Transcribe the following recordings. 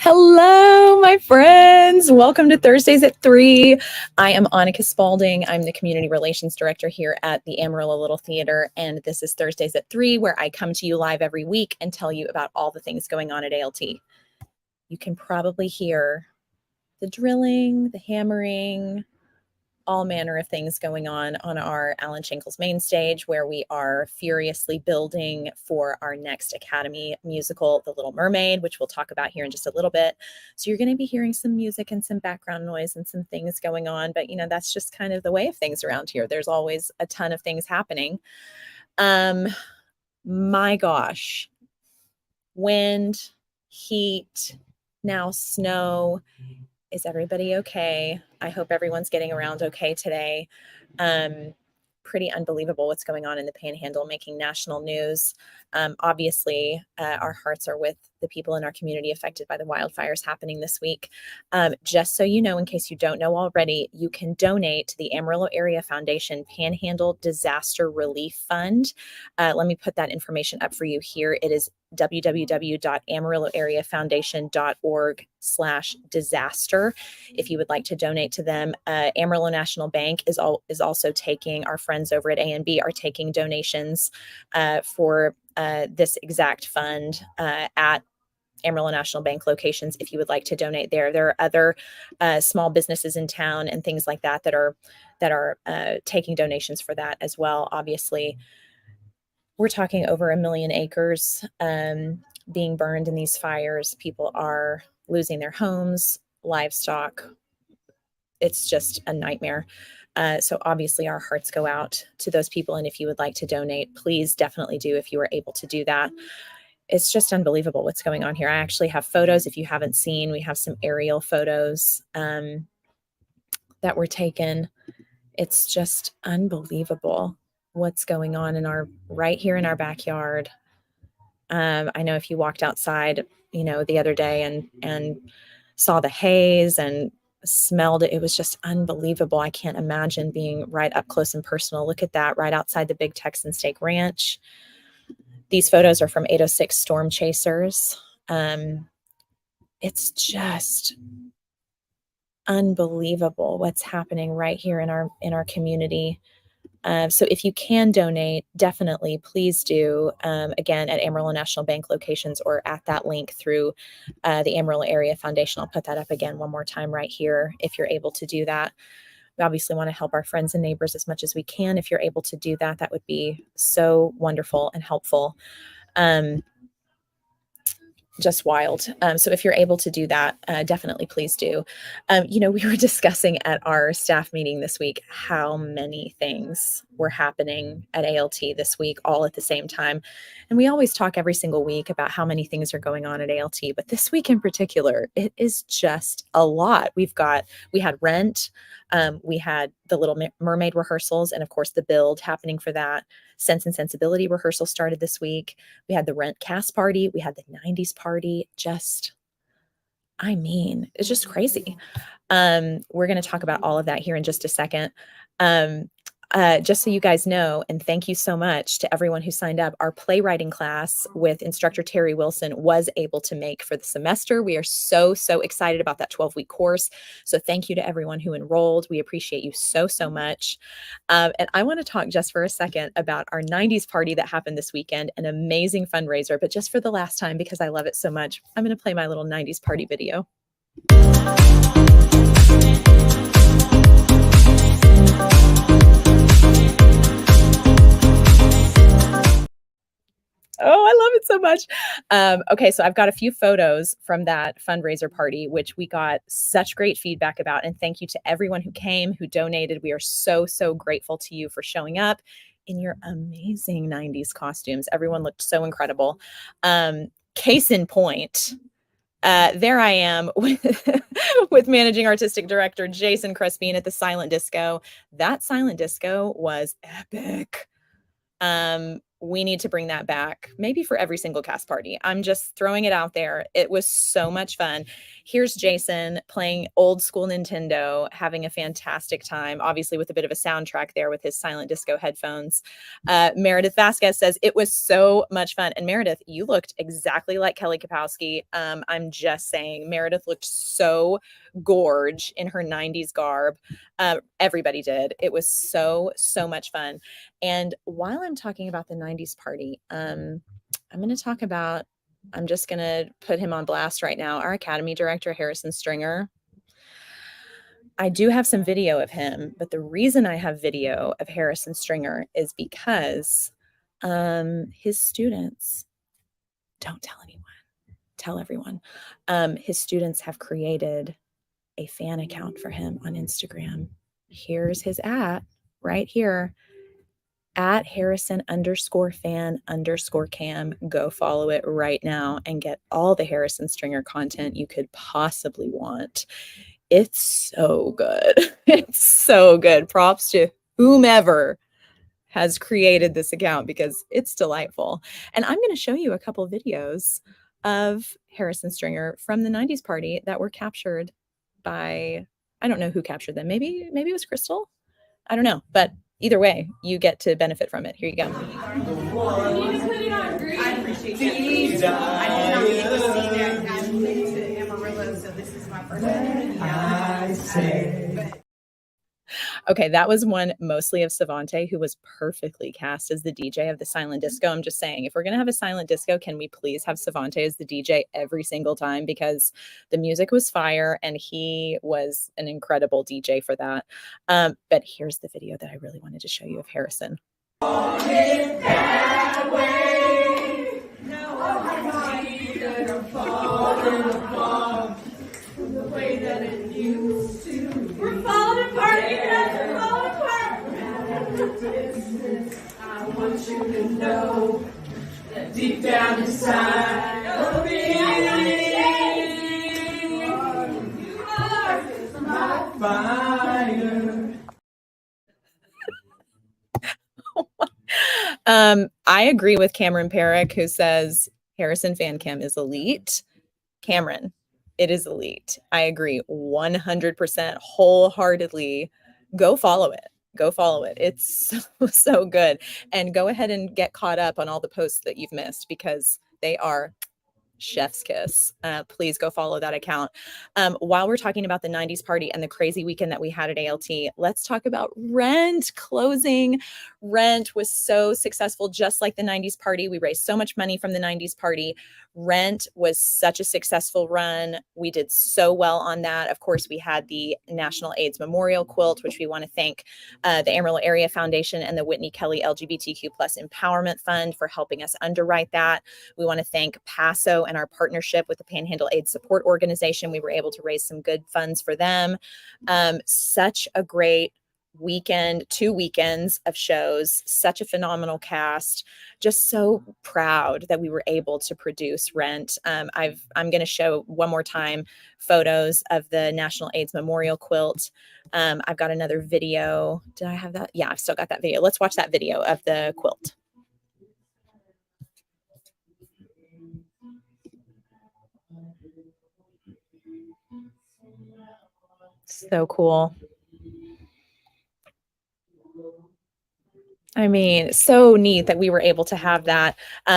Hello, my friends. Welcome to Thursdays at 3. I am Annika Spalding. I'm the Community Relations Director here at the Amarillo Little Theater, and this is Thursdays at 3, where I come to you live every week and tell you about all the things going on at ALT. You can probably hear the drilling, the hammering, all manner of things going on our Alan Shankle's main stage, where we are furiously building for our next Academy musical, The Little Mermaid, which we'll talk about here in just a little bit. So you're going to be hearing some music and some background noise and some things going on, but that's just kind of the way of things around here. There's always a ton of things happening. My gosh, wind, heat, now snow. Is everybody okay? I hope everyone's getting around okay today. Pretty unbelievable what's going on in the Panhandle, making national news. Obviously, our hearts are with the people in our community affected by the wildfires happening this week. Just so you know, in case you don't know already, you can donate to the Amarillo Area Foundation Panhandle Disaster Relief Fund. Let me put that information up for you here. It is www.amarilloareafoundation.org/disaster. If you would like to donate to them, Amarillo National Bank is also taking, our friends over at A&B are taking donations for this exact fund at Amarillo National Bank locations. If you would like to donate there are other small businesses in town and things like that that are taking donations for that as well. Obviously, we're talking over 1 million acres being burned in these fires. People are losing their homes, livestock. It's just a nightmare. So obviously our hearts go out to those people. And if you would like to donate, please definitely do if you are able to do that. It's just unbelievable what's going on here. I actually have photos. If you haven't seen, we have some aerial photos that were taken. It's just unbelievable what's going on right here in our backyard. I know if you walked outside, the other day and saw the haze and smelled it, it was just unbelievable. I can't imagine being right up close and personal. Look at that, right outside the Big Texan Steak Ranch. These photos are from 806 Storm Chasers. It's just unbelievable what's happening right here in our community. So if you can donate, definitely please do, again, at Amarillo National Bank locations or at that link through the Amarillo Area Foundation. I'll put that up again one more time right here if you're able to do that. We obviously want to help our friends and neighbors as much as we can. If you're able to do that, that would be so wonderful and helpful. Just wild. So if you're able to do that, definitely please do. We were discussing at our staff meeting this week how many things were happening at ALT this week, all at the same time. And we always talk every single week about how many things are going on at ALT, but this week in particular, it is just a lot. We had Rent, we had the Little Mermaid rehearsals, and of course the build happening for that. Sense and Sensibility rehearsal started this week. We had the Rent cast party. We had the 90s party. It's just crazy. We're going to talk about all of that here in just a second. Just so you guys know, and thank you so much to everyone who signed up, our playwriting class with instructor Terry Wilson was able to make for the semester. We are so excited about that 12-week course. So thank you to everyone who enrolled. We appreciate you so much. And I want to talk just for a second about our 90s party that happened this weekend, an amazing fundraiser, but just for the last time, because I love it so much, I'm going to play my little 90s party video. Oh, I love it so much. Okay, so I've got a few photos from that fundraiser party, which we got such great feedback about. And thank you to everyone who came, who donated. We are so grateful to you for showing up in your amazing 90s costumes. Everyone looked so incredible. Case in point, there I am with managing artistic director Jason Crespin at the silent disco. That silent disco was epic. we need to bring that back, maybe for every single cast party. I'm just throwing it out there. It was so much fun. Here's Jason playing old school Nintendo, having a fantastic time, obviously with a bit of a soundtrack there with his silent disco headphones. Meredith Vasquez says, it was so much fun. And Meredith, you looked exactly like Kelly Kapowski. I'm just saying, Meredith looked so gorge in her 90s garb. Everybody did. It was so much fun. And while I'm talking about the 90s party, I'm just going to put him on blast right now. Our Academy director, Harrison Stringer. I do have some video of him, but the reason I have video of Harrison Stringer is because his students, don't tell anyone, tell everyone. His students have created a fan account for him on Instagram. Here's his right here, @Harrison_fan_cam. Go follow it right now and get all the Harrison Stringer content you could possibly want. It's so good. It's so good. Props to whomever has created this account because it's delightful. And I'm going to show you a couple videos of Harrison Stringer from the 90s party that were captured by, I don't know who captured them. Maybe it was Crystal. I don't know, but either way, you get to benefit from it. Here you go. You need to put it on green. I appreciate that. I did not get to see that actually to Amarillo, so this is my first time. I say. Okay, that was one mostly of Savante, who was perfectly cast as the DJ of the silent disco. I'm just saying, if we're going to have a silent disco, can we please have Savante as the DJ every single time? Because the music was fire and he was an incredible DJ for that. But here's the video that I really wanted to show you of Harrison. The way that it used to be. We're falling apart, we're falling apart. I want you to know that deep down inside of me, you are my fire. I agree with Cameron Perrick, who says Harrison fan cam is elite. Cameron, it is elite. I agree 100% wholeheartedly. Go follow it. Go follow it. It's so good. And go ahead and get caught up on all the posts that you've missed because they are chef's kiss. Please go follow that account. While we're talking about the 90s party and the crazy weekend that we had at ALT, let's talk about Rent closing. Rent was so successful, just like the 90s party. We raised so much money from the 90s party. Rent was such a successful run. We did so well on that. Of course, we had the National AIDS Memorial Quilt, which we want to thank the Amarillo Area Foundation and the Whitney Kelly LGBTQ+ Empowerment Fund for helping us underwrite that. We want to thank PASO and our partnership with the Panhandle AIDS Support Organization. We were able to raise some good funds for them. Such a great weekend, 2 weekends of shows, such a phenomenal cast. Just so proud that we were able to produce Rent. I'm going to show one more time photos of the National AIDS Memorial Quilt. I've got another video. Did I have that? Yeah, I've still got that video. Let's watch that video of the quilt. So cool. I mean, so neat that we were able to have that.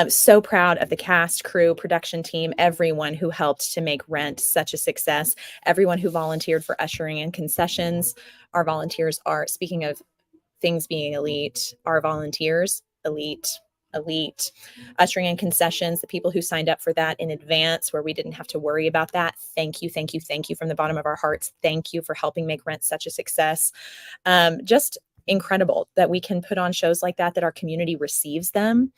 So proud of the cast, crew, production team, everyone who helped to make Rent such a success, everyone who volunteered for ushering and concessions. Our volunteers are, speaking of things being elite, our volunteers, elite. Ushering and concessions, the people who signed up for that in advance where we didn't have to worry about that. Thank you from the bottom of our hearts. Thank you for helping make Rent such a success. Just incredible that we can put on shows like that our community receives them.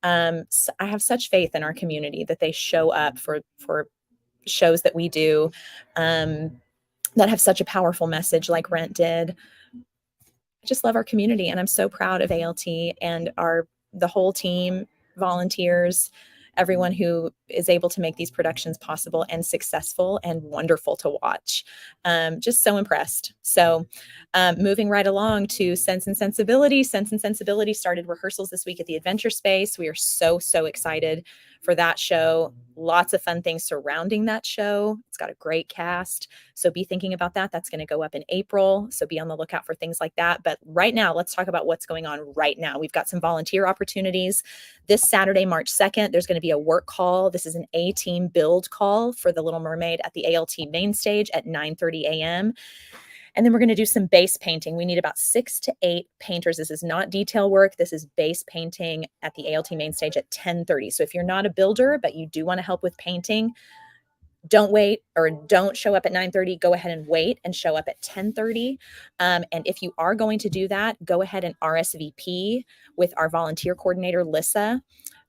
So I have such faith in our community that they show up for shows that we do that have such a powerful message like Rent did. I just love our community, and I'm so proud of ALT and the whole team, volunteers, everyone who is able to make these productions possible and successful and wonderful to watch. Just so impressed. So moving right along to Sense and Sensibility. Sense and Sensibility started rehearsals this week at the Adventure Space. We are so, so excited for that show. Lots of fun things surrounding that show. It's got a great cast. So be thinking about that. That's going to go up in April. So be on the lookout for things like that. But right now, let's talk about what's going on right now. We've got some volunteer opportunities. This Saturday, March 2nd, there's going to be a work call. This is an A-team build call for The Little Mermaid at the ALT main stage at 9:30 a.m. And then we're going to do some base painting. We need about 6 to 8 painters. This is not detail work. This is base painting at the ALT main stage at 10:30. So if you're not a builder, but you do want to help with painting, don't wait or don't show up at 9:30. Go ahead and wait and show up at 10:30. And if you are going to do that, go ahead and RSVP with our volunteer coordinator, Lissa.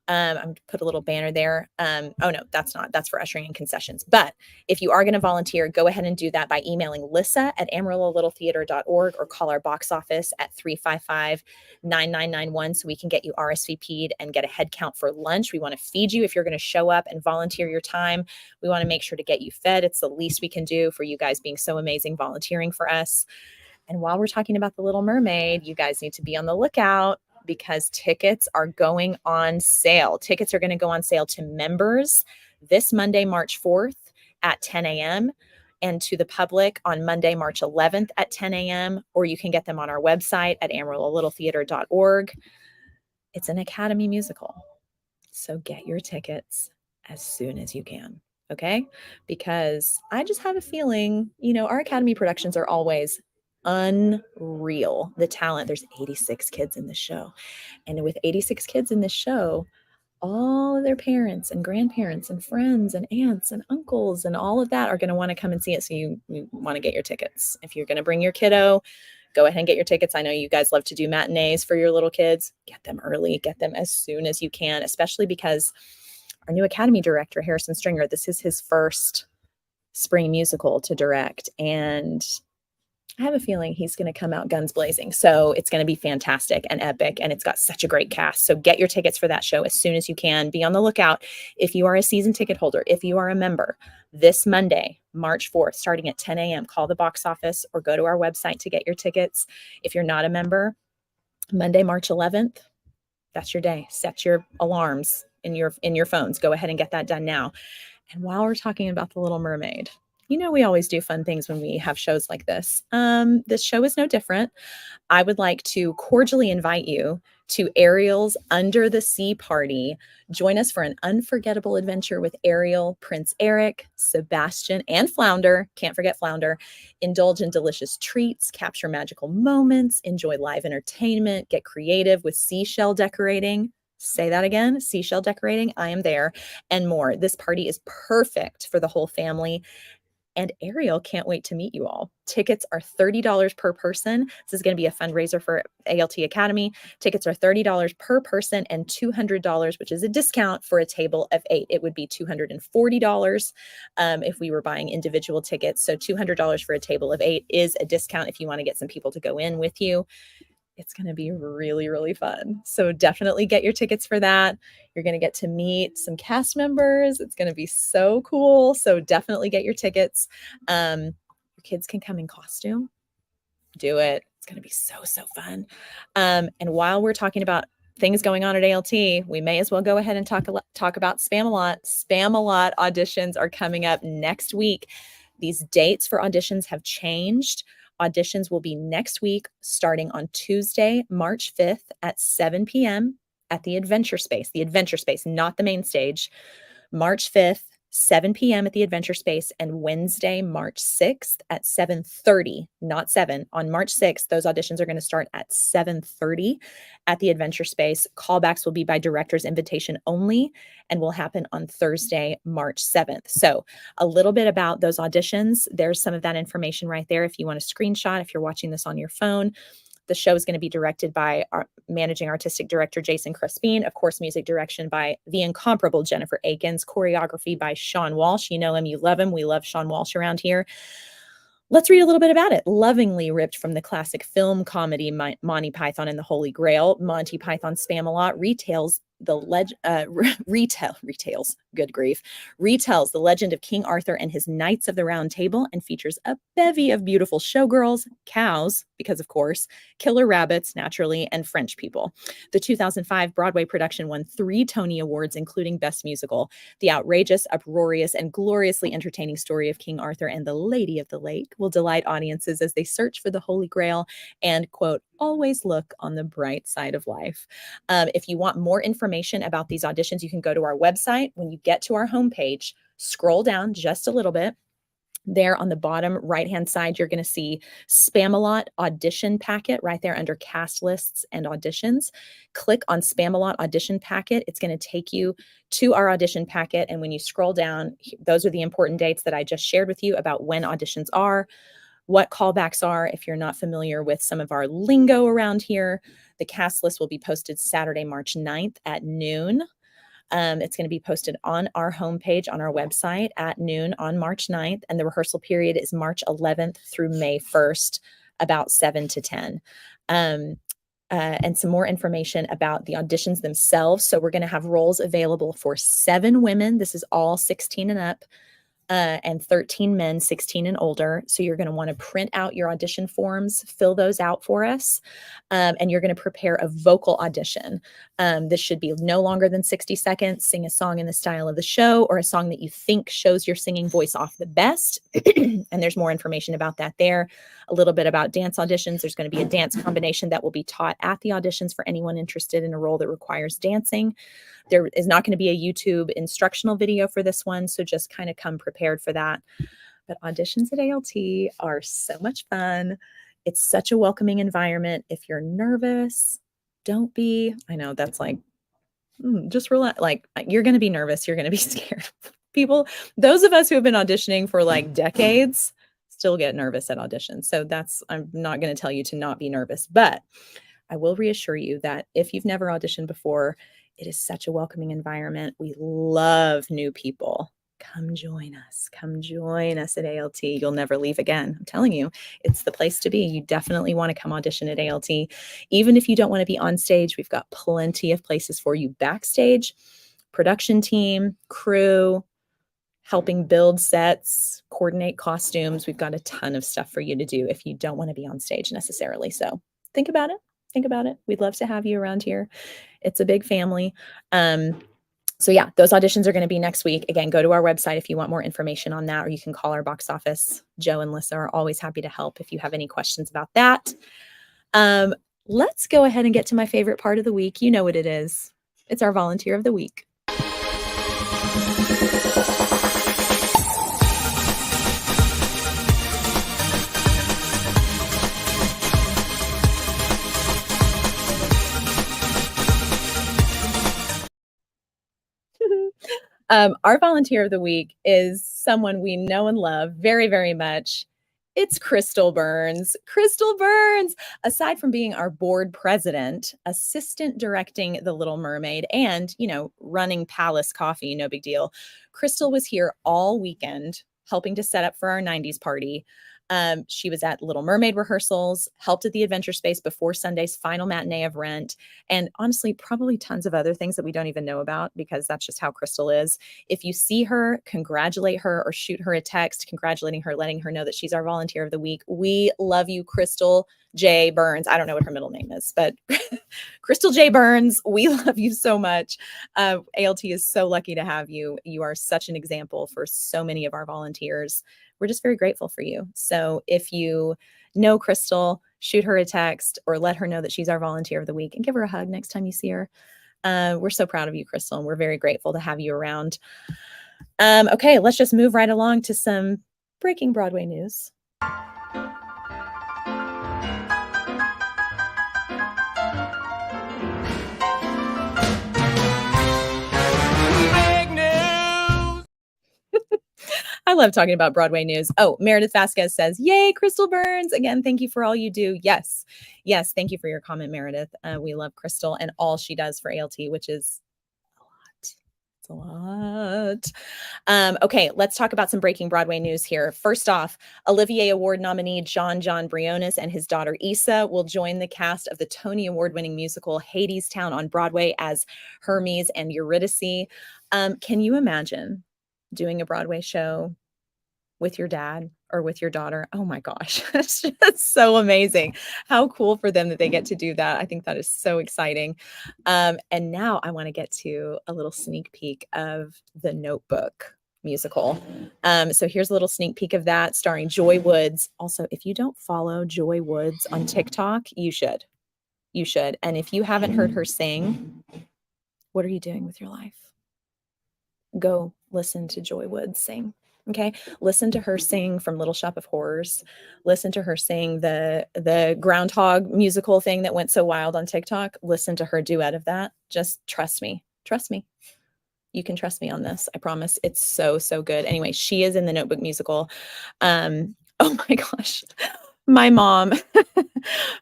I'm going to put a little banner there. Oh no, that's for ushering in concessions. But if you are going to volunteer, go ahead and do that by emailing Lissa at amarillo.littletheater.org or call our box office at 355-9991 so we can get you RSVP'd and get a head count for lunch. We want to feed you if you're going to show up and volunteer your time. We want to make sure to get you fed. It's the least we can do for you guys being so amazing volunteering for us. And while we're talking about The Little Mermaid, you guys need to be on the lookout because tickets are going on sale. Tickets are going to go on sale to members this Monday, March 4th at 10 a.m. and to the public on Monday, March 11th at 10 a.m. Or you can get them on our website at amarillo.littletheater.org. It's an Academy musical. So get your tickets as soon as you can. Okay? Because I just have a feeling, our Academy productions are always unreal. The talent, there's 86 kids in the show. And with 86 kids in this show, all of their parents and grandparents and friends and aunts and uncles and all of that are going to want to come and see it. So you want to get your tickets. If you're going to bring your kiddo, go ahead and get your tickets. I know you guys love to do matinees for your little kids. Get them early, get them as soon as you can, especially because our new Academy director, Harrison Stringer, this is his first spring musical to direct. And I have a feeling he's going to come out guns blazing. So it's going to be fantastic and epic. And it's got such a great cast. So get your tickets for that show as soon as you can. Be on the lookout. If you are a season ticket holder, if you are a member, this Monday, March 4th, starting at 10 a.m., call the box office or go to our website to get your tickets. If you're not a member, Monday, March 11th, that's your day. Set your alarms in your phones. Go ahead and get that done now. And while we're talking about The Little Mermaid, we always do fun things when we have shows like this. This show is no different. I would like to cordially invite you to Ariel's Under the Sea Party. Join us for an unforgettable adventure with Ariel, Prince Eric, Sebastian, and Flounder. Can't forget Flounder. Indulge in delicious treats, capture magical moments, enjoy live entertainment, get creative with seashell decorating. Say that again, seashell decorating. I am there, and more. This party is perfect for the whole family. And Ariel can't wait to meet you all. Tickets are $30 per person. This is going to be a fundraiser for ALT Academy. Tickets are $30 per person and $200, which is a discount for a table of 8. It would be $240 if we were buying individual tickets. So $200 for a table of 8 is a discount if you want to get some people to go in with you. It's going to be really, really fun. So definitely get your tickets for that. You're going to get to meet some cast members. It's going to be so cool. So definitely get your tickets. Your kids can come in costume. Do it. It's going to be so, so fun. And while we're talking about things going on at ALT, we may as well go ahead and talk about Spam-A-Lot. Spam-A-Lot auditions are coming up next week. These dates for auditions have changed. Auditions will be next week, starting on Tuesday, March 5th at 7 p.m. at the Adventure Space, not the main stage. March 5th, 7 p.m. at the Adventure Space, and Wednesday, March 6th at 7:30, not 7. On March 6th, those auditions are going to start at 7:30 at the Adventure Space. Callbacks will be by director's invitation only and will happen on Thursday, March 7th. So a little bit about those auditions. There's some of that information right there if you want to screenshot, if you're watching this on your phone. The show is going to be directed by our managing artistic director, Jason Crespin. Of course, music direction by the incomparable Jennifer Akins. Choreography by Sean Walsh. You know him, you love him. We love Sean Walsh around here. Let's read a little bit about it. Lovingly ripped from the classic film comedy Monty Python and the Holy Grail, Monty Python Spam-A-Lot good grief, retells the legend of King Arthur and his Knights of the Round Table and features a bevy of beautiful showgirls, cows, because of course, killer rabbits, naturally, and French people. The 2005 Broadway production won 3 Tony Awards, including Best Musical. The outrageous, uproarious, and gloriously entertaining story of King Arthur and the Lady of the Lake will delight audiences as they search for the Holy Grail and, quote, always look on the bright side of life. If you want more information about these auditions, you can go to our website. When you get to our homepage, scroll down just a little bit. There on the bottom right-hand side, you're going to see Spamalot audition packet right there under cast lists and auditions. Click on Spamalot audition packet. It's going to take you to our audition packet. And when you scroll down, those are the important dates that I just shared with you about when auditions are, what callbacks are. If you're not familiar with some of our lingo around here, the cast list will be posted Saturday, March 9th at noon. It's going to be posted on our homepage on our website at noon on March 9th. And the rehearsal period is March 11th through May 1st, about 7 to 10. And some more information about the auditions themselves. So we're going to have roles available for 7 women. This is all 16 and up. And 13 men, 16 and older. So you're going to want to print out your audition forms, fill those out for us, and you're going to prepare a vocal audition. This should be no longer than 60 seconds. Sing a song in the style of the show or a song that you think shows your singing voice off the best. And there's more information about that there. A little bit about dance auditions. There's going to be a dance combination that will be taught at the auditions for anyone interested in a role that requires dancing. There is not going to be a YouTube instructional video for this one, so just kind of come prepared for that. But auditions at ALT are so much fun. It's such a welcoming environment. If you're nervous, don't be. I know that's like, just relax. Like, you're going to be nervous. You're going to be scared. People, those of us who have been auditioning for like decades still get nervous at auditions. So I'm not going to tell you to not be nervous, but I will reassure you that if you've never auditioned before, it is such a welcoming environment. We love new people. Come join us. Come join us at ALT. You'll never leave again. I'm telling you, it's the place to be. You definitely want to come audition at ALT. Even if you don't want to be on stage, we've got plenty of places for you backstage, production team, crew, helping build sets, coordinate costumes. We've got a ton of stuff for you to do if you don't want to be on stage necessarily. So think about it. Think about it. We'd love to have you around here. It's a big family. So yeah, those auditions are going to be next week. Again, go to our website if you want more information on that, or you can call our box office. Joe and Lissa are always happy to help if you have any questions about that. Let's go ahead and get to my favorite part of the week. You know what it is. It's our volunteer of the week. Our volunteer of the week is someone we know and love very, very much. It's Crystal Burns. Crystal Burns, aside from being our board president, assistant directing The Little Mermaid, and, running Palace Coffee, no big deal. Crystal was here all weekend helping to set up for our 90s party. She was at Little Mermaid rehearsals, helped at the Adventure Space before Sunday's final matinee of Rent, and honestly, probably tons of other things that we don't even know about because that's just how Crystal is. If you see her, congratulate her or shoot her a text congratulating her, letting her know that she's our volunteer of the week. We love you, Crystal J. Burns. I don't know what her middle name is, but Crystal J. Burns, we love you so much. ALT is so lucky to have you. You are such an example for so many of our volunteers. We're just very grateful for you. So if you know Crystal, shoot her a text or let her know that she's our volunteer of the week and give her a hug next time you see her. We're so proud of you, Crystal, and we're very grateful to have you around. Okay, let's just move right along to some breaking Broadway news. I love talking about Broadway news. Oh, Meredith Vasquez says, yay, Crystal Burns. Again, thank you for all you do. Yes. Thank you for your comment, Meredith. We love Crystal and all she does for ALT, which is a lot. It's It's a lot. Okay, let's talk about some breaking Broadway news here. First off, Olivier Award nominee John Briones and his daughter Issa will join the cast of the Tony Award-winning musical Hadestown on Broadway as Hermes and Eurydice. Can you imagine doing a Broadway show with your dad or with your daughter? Oh my gosh, it's just so amazing. How cool for them that they get to do that. I think that is so exciting. And now I want to get to a little sneak peek of the Notebook musical. So here's a little sneak peek of that starring Joy Woods. Also, if you don't follow Joy Woods on TikTok, you should. You should. And if you haven't heard her sing, what are you doing with your life? Go listen to Joy Woods sing. Okay, listen to her sing from Little Shop of Horrors. Listen to her sing the groundhog musical thing that went so wild on TikTok. Listen to her duet of that. Just trust me. Trust me. You can trust me on this. I promise. It's so, so good. Anyway, she is in the Notebook musical. Oh my gosh. My mom.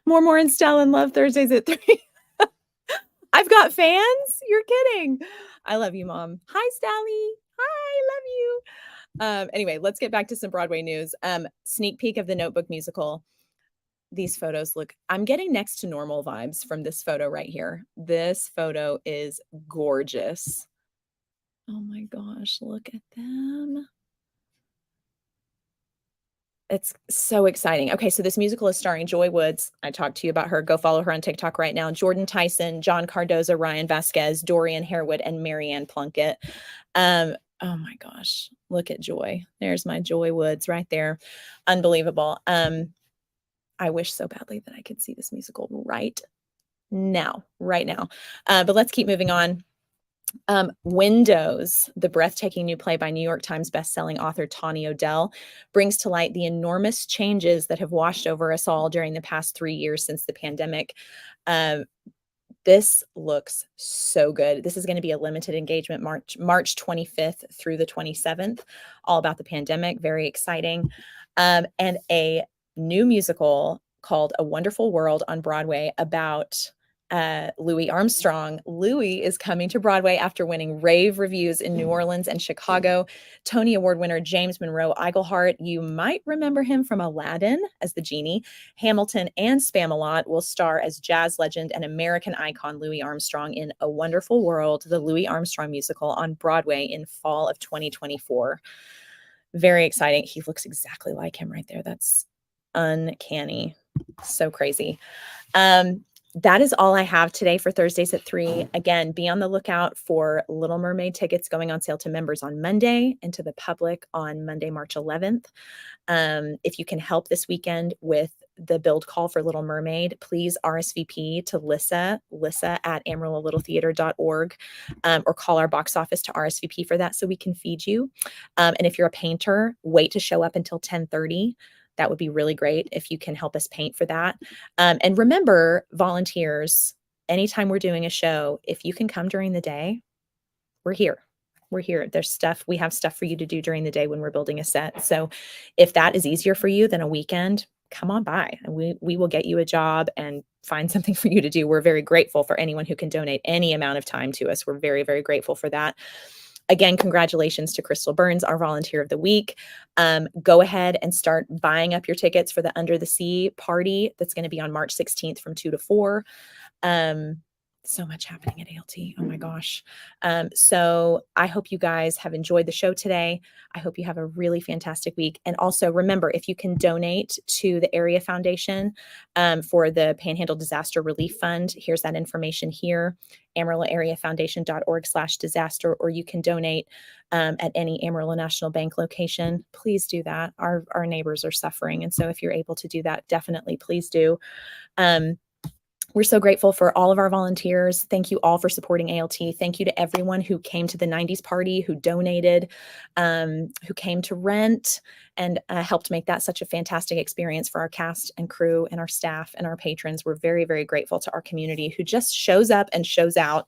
More and Stella in Love Thursdays at 3. I've got fans. You're kidding. I love you, Mom. Hi, Sally. Hi, love you. Anyway, let's get back to some Broadway news. Sneak peek of the Notebook musical. These photos look, I'm getting next to normal vibes from this photo right here. This photo is gorgeous. Oh my gosh, look at them. It's so exciting. Okay, so this musical is starring Joy Woods. I talked to you about her. Go follow her on TikTok right now. Jordan Tyson, John Cardoza, Ryan Vasquez, Dorian Harewood, and Marianne Plunkett. Oh my gosh, look at Joy. There's my Joy Woods right there. Unbelievable. I wish so badly that I could see this musical right now. But let's keep moving on. Windows, the breathtaking new play by New York Times bestselling author Tawny Odell, brings to light the enormous changes that have washed over us all during the past 3 years since the pandemic. This looks so good. This is going to be a limited engagement March 25th through the 27th, all about the pandemic. Very exciting. And a new musical called A Wonderful World on Broadway about Louis Armstrong. Louis is coming to Broadway after winning rave reviews in New Orleans and Chicago. Tony Award winner James Monroe Iglehart, you might remember him from Aladdin as the genie. Hamilton and Spamalot will star as jazz legend and American icon Louis Armstrong in A Wonderful World, the Louis Armstrong musical on Broadway in fall of 2024. Very exciting. He looks exactly like him right there. That's uncanny. So crazy. That is all I have today for Thursdays at 3. Again, be on the lookout for Little Mermaid tickets going on sale to members on Monday and to the public on Monday, March 11th. If you can help this weekend with the build call for Little Mermaid, please RSVP to Lissa at AmarilloLittleTheater.org, or call our box office to RSVP for that so we can feed you. And if you're a painter, wait to show up until 10:30. That would be really great if you can help us paint for that. And remember, volunteers, anytime we're doing a show, if you can come during the day, we're here. We're here. We have stuff for you to do during the day when we're building a set. So if that is easier for you than a weekend, come on by and we will get you a job and find something for you to do. We're very grateful for anyone who can donate any amount of time to us. We're very, very grateful for that. Again, congratulations to Crystal Burns, our volunteer of the week. Go ahead and start buying up your tickets for the Under the Sea party that's going to be on March 16th from 2 to 4. So much happening at ALT. Oh my gosh. So I hope you guys have enjoyed the show today. I hope you have a really fantastic week. And also remember, if you can donate to the Area Foundation for the Panhandle Disaster Relief Fund, here's that information here, AmarilloAreaFoundation.org/disaster, or you can donate at any Amarillo National Bank location. Please do that. Our neighbors are suffering. And so if you're able to do that, definitely please do. We're so grateful for all of our volunteers. Thank you all for supporting ALT. Thank you to everyone who came to the 90s party, who donated, who came to rent and helped make that such a fantastic experience for our cast and crew and our staff and our patrons. We're very, very grateful to our community who just shows up and shows out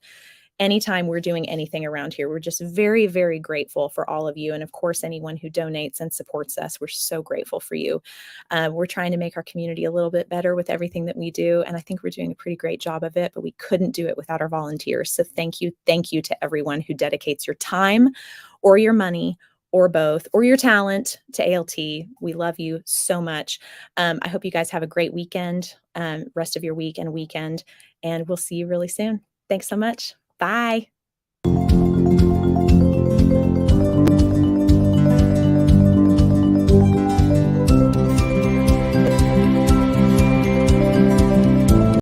anytime we're doing anything around here. We're just very, very grateful for all of you. And of course, anyone who donates and supports us, we're so grateful for you. We're trying to make our community a little bit better with everything that we do. And I think we're doing a pretty great job of it, but we couldn't do it without our volunteers. So thank you. Thank you to everyone who dedicates your time or your money or both, or your talent to ALT. We love you so much. I hope you guys have a great weekend, rest of your week and weekend, and we'll see you really soon. Thanks so much. Bye.